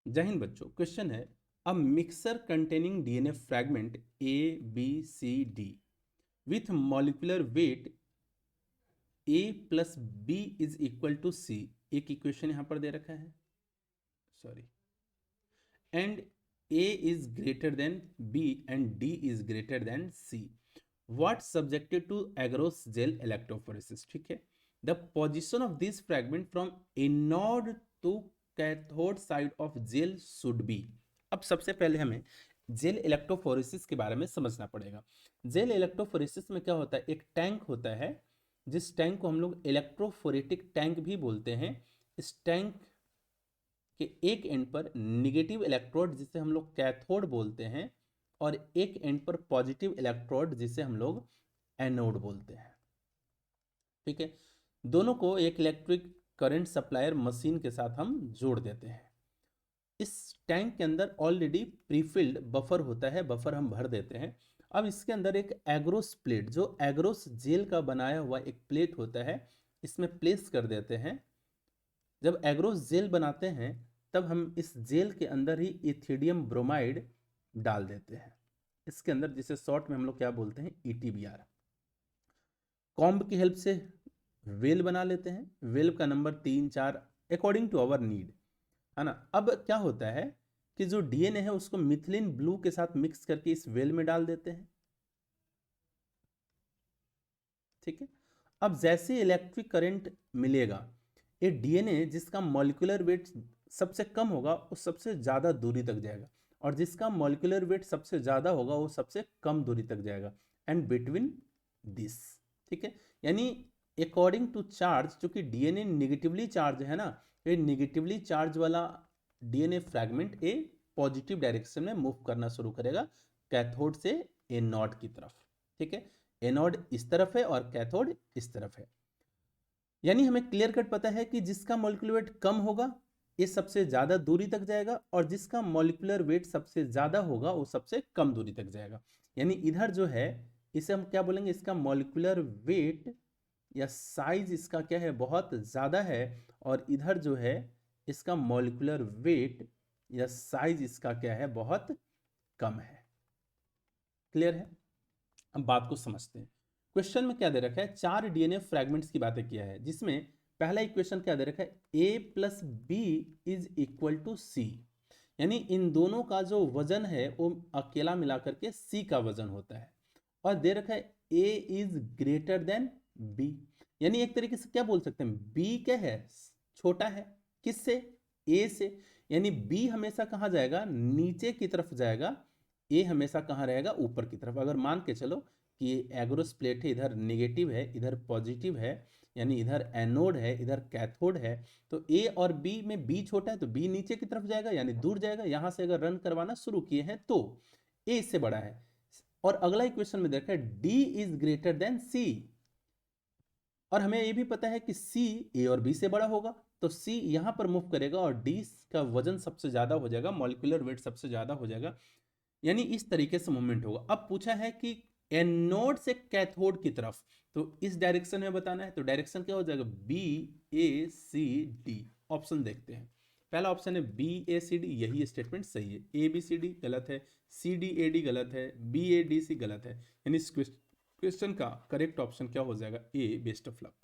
जय हिंद बच्चों। क्वेश्चन है, a mixture containing DNA fragment A B C D with molecular weight A plus B is equal to C. एक equation यहां पर दे रखा है, sorry, and A is greater than B and D is greater than C. What subjected to agarose gel electrophoresis? ठीक है, the position of this fragment from anode to cathode side of gel should be। अब सबसे पहले हमें gel electrophoresis के बारे में समझना पड़ेगा। जेल इलेक्ट्रोफोरेसिस में क्या होता है, एक टैंक होता है जिस टैंक को हम लोग इलेक्ट्रोफोरेटिक टैंक भी बोलते हैं। इस टैंक के एक एंड पर निगेटिव इलेक्ट्रोड जिसे हम लोग कैथोड बोलते हैं और एक एंड पर पॉजिटिव इलेक्ट्रोड जिसे हम लोग एनोड बोलते हैं। ठीक है, दोनों को एक इलेक्ट्रिक करंट सप्लायर मशीन के साथ हम जोड़ देते हैं। इस टैंक के अंदर ऑलरेडी प्रीफिल्ड बफर होता है, बफर हम भर देते हैं। अब इसके अंदर एक एग्रोस प्लेट, जो एग्रोस जेल का बनाया हुआ एक प्लेट होता है, इसमें प्लेस कर देते हैं। जब एग्रोस जेल बनाते हैं तब हम इस जेल के अंदर ही इथिडियम ब्रोमाइड डाल देते हैं इसके अंदर, जिसे शॉर्ट में हम लोग क्या बोलते हैं, ईटीबीआर। कॉम्ब की हेल्प से वेल बना लेते हैं। वेल का number 3 4 according to our need, है ना। अब क्या होता है कि जो डीएनए है उसको मिथिलिन ब्लू के साथ मिक्स करके इस वेल में डाल देते हैं। ठीक है, अब जैसे इलेक्ट्रिक करंट मिलेगा, ये डीएनए जिसका मॉलिक्यूलर वेट सबसे कम होगा वो सबसे ज़्यादा दूरी तक जाएगा, और जिसका मॉलिक्यूलर वेट सबसे ज़्यादा होगा वो सबसे कम दूरी तक जाएगा, एंड बिटवीन दिस। ठीक है, यानी अकॉर्डिंग टू चार्ज, चूंकि डीएनए निगेटिवली चार्ज है ना, ये निगेटिवली चार्ज वाला डीएनए फ्रैगमेंट ए पॉजिटिव डायरेक्शन में मूव करना शुरू करेगा, कैथोड से एनोड की तरफ। ठीक है, एनोड इस तरफ है और कैथोड इस तरफ है। यानी हमें क्लियर कट पता है कि जिसका मॉलिक्यूलर वेट कम होगा ये सबसे ज्यादा दूरी तक जाएगा, और जिसका मॉलिक्यूलर वेट सबसे ज्यादा होगा वो सबसे कम दूरी तक जाएगा। यानी इधर जो है इसे हम क्या बोलेंगे, इसका मॉलिक्यूलर वेट या साइज इसका क्या है, बहुत ज्यादा है, और इधर जो है इसका मॉलिक्यूलर वेट या साइज इसका क्या है, बहुत कम है। क्लियर है? अब बात को समझते हैं। क्वेश्चन में क्या दे रखा है, 4 डीएनए फ्रैगमेंट्स की बातें किया है, जिसमें पहला इक्वेशन क्या दे रखा है, A plus B is equal to C. यानी इन दोनों का जो वजन है वो अकेला मिलाकर के सी का वजन होता है, और दे रखा है ए इज ग्रेटर देन बी। यानी एक तरीके से क्या बोल सकते हैं, बी क्या है, छोटा है, किससे, ए से। यानी बी हमेशा कहाँ जाएगा, नीचे की तरफ जाएगा, ए हमेशा कहाँ रहेगा, ऊपर की तरफ। अगर मान के चलो कि ये एग्रोस प्लेट है, इधर निगेटिव है इधर पॉजिटिव है, यानी इधर एनोड है इधर कैथोड है, तो ए और बी में बी छोटा है तो बी नीचे की तरफ जाएगा, यानी दूर जाएगा। यहां से अगर रन करवाना शुरू किए हैं तो ए इससे बड़ा है। और अगला इक्वेशन में देखा है डी इज ग्रेटर देन सी, और हमें ये भी पता है कि सी ए और बी से बड़ा होगा, तो सी यहां पर मूव करेगा और डी का वजन सबसे ज्यादा हो जाएगा, मॉलिक्यूलर वेट सबसे ज्यादा हो जाएगा, यानी इस तरीके से मूवमेंट होगा। अब पूछा है कि एनोड से कैथोड की तरफ, तो इस डायरेक्शन में बताना है, तो डायरेक्शन क्या हो जाएगा, बी ए सी डी। ऑप्शन देखते हैं। पहला ऑप्शन है बी ए सी डी, यही स्टेटमेंट सही है। ए बी सी डी गलत है, सी डी ए डी गलत है, बी ए डी सी गलत है, यानी इस क्वेश्चन का करेक्ट ऑप्शन क्या हो जाएगा, ए। Best of luck.